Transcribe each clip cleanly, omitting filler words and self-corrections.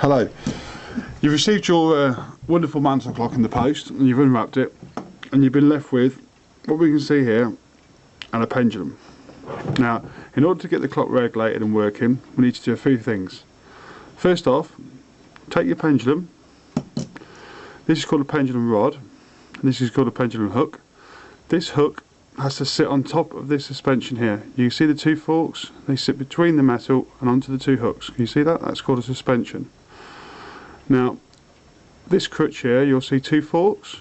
Hello. You've received your wonderful mantle clock in the post, and you've unwrapped it, and you've been left with what we can see here and a pendulum. Now, in order to get the clock regulated and working, we need to do a few things. First off, take your pendulum. This is called a pendulum rod, and this is called a pendulum hook. This hook has to sit on top of this suspension here. You see the two forks? They sit between the metal and onto the two hooks. Can you see that? That's called a suspension. Now, this crutch here, you'll see two forks,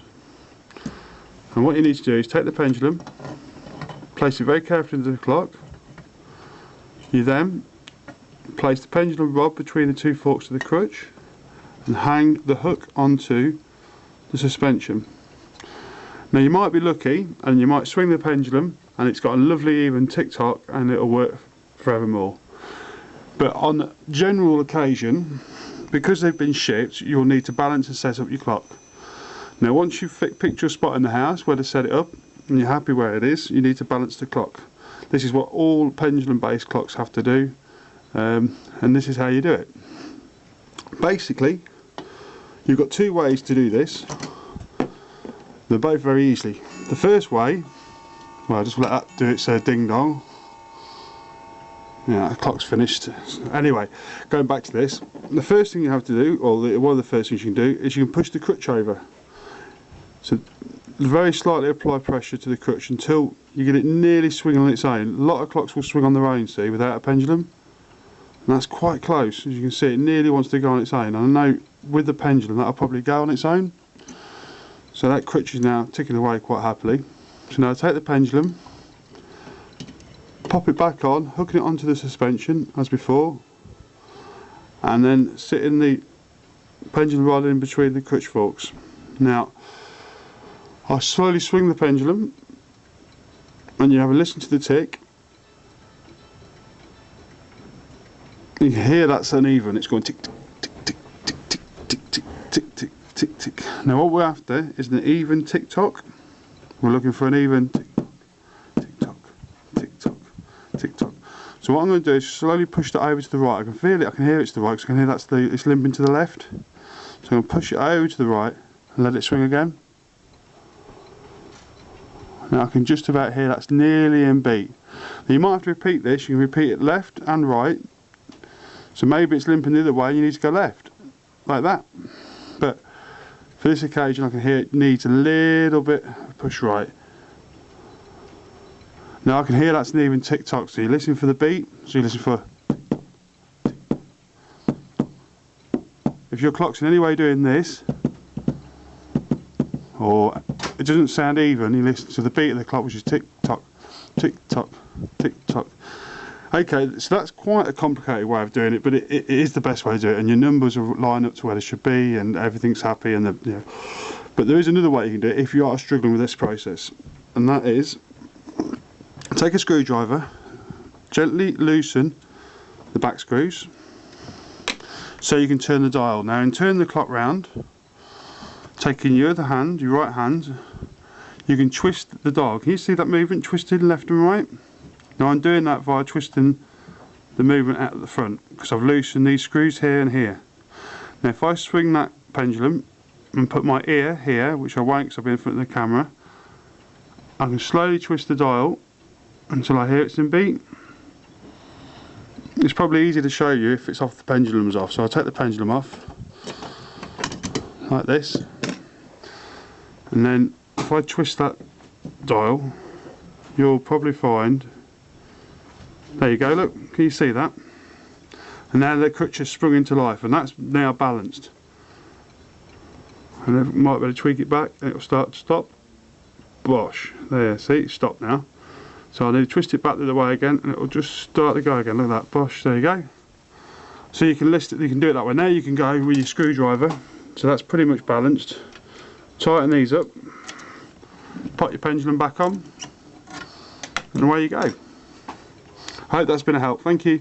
and what you need to do is take the pendulum, place it very carefully into the clock. You then place the pendulum rod between the two forks of the crutch and hang the hook onto the suspension. Now, you might be lucky and you might swing the pendulum and it's got a lovely even tick-tock and it'll work forevermore. But on general occasion, because they've been shipped, you'll need to balance and set up your clock. Now, once you've picked your spot in the house where to set it up and you're happy where it is, you need to balance the clock. This is what all pendulum based clocks have to do, and this is how you do it. Basically, you've got two ways to do this. They're both very easy. The first way, well, I'll just let that do its ding dong. Yeah, the clock's finished. Anyway, going back to this, the first thing you have to do, or one of the first things you can do, is you can push the crutch over. So very slightly apply pressure to the crutch until you get it nearly swinging on its own. A lot of clocks will swing on their own, see, without a pendulum. And that's quite close. As you can see, it nearly wants to go on its own. And I know with the pendulum that'll probably go on its own. So that crutch is now ticking away quite happily. So now take the pendulum, pop it back on, hooking it onto the suspension as before, and then sitting the pendulum rod in between the crutch forks. Now, I slowly swing the pendulum, and you have a listen to the tick. You can hear that's uneven. It's going tick tick tick tick tick tick tick tick tick tick tick. Now, what we're after is an even tick tock. We're looking for an even tick tock, tick tock, tick tock. So what I'm going to do is slowly push that over to the right. I can feel it. I can hear it's the right. Because I can hear it's limping to the left. So I'm going to push it over to the right and let it swing again. Now I can just about hear that's nearly in beat. Now you might have to repeat this. You can repeat it left and right. So maybe it's limping the other way and you need to go left, like that. But for this occasion I can hear it needs a little bit of push right. Now I can hear that's an even tick tock, so you listen for the beat, so you listen for. If your clock's in any way doing this, or it doesn't sound even, you listen to the beat of the clock, which is tick tock, tick tock, tick tock. Okay, so that's quite a complicated way of doing it, but it is the best way to do it, and your numbers are lined up to where they should be, and everything's happy. And but there is another way you can do it if you are struggling with this process, and that is take a screwdriver, gently loosen the back screws, so you can turn the dial. Now, in turning the clock round, taking your other hand, your right hand, you can twist the dial. Can you see that movement, twisting left and right? Now I'm doing that via twisting the movement out at the front, because I've loosened these screws here and here. Now if I swing that pendulum and put my ear here, which I won't because I'll be in front of the camera, I can slowly twist the dial until I hear it's in beat. It's probably easy to show you if it's off, the pendulum's off. So I'll take the pendulum off, like this, and then if I twist that dial, you'll probably find, there you go, look, can you see that? And now the crutch has sprung into life, and that's now balanced. And I might be able to tweak it back, and it'll start to stop. Bosh, there, see, it's stopped now. So I need to twist it back the other way again, and it'll just start to go again, look at that, bosh, there you go. So you can list it, you can do it that way. Now you can go with your screwdriver, so that's pretty much balanced. Tighten these up, pop your pendulum back on, and away you go. I hope that's been a help. Thank you.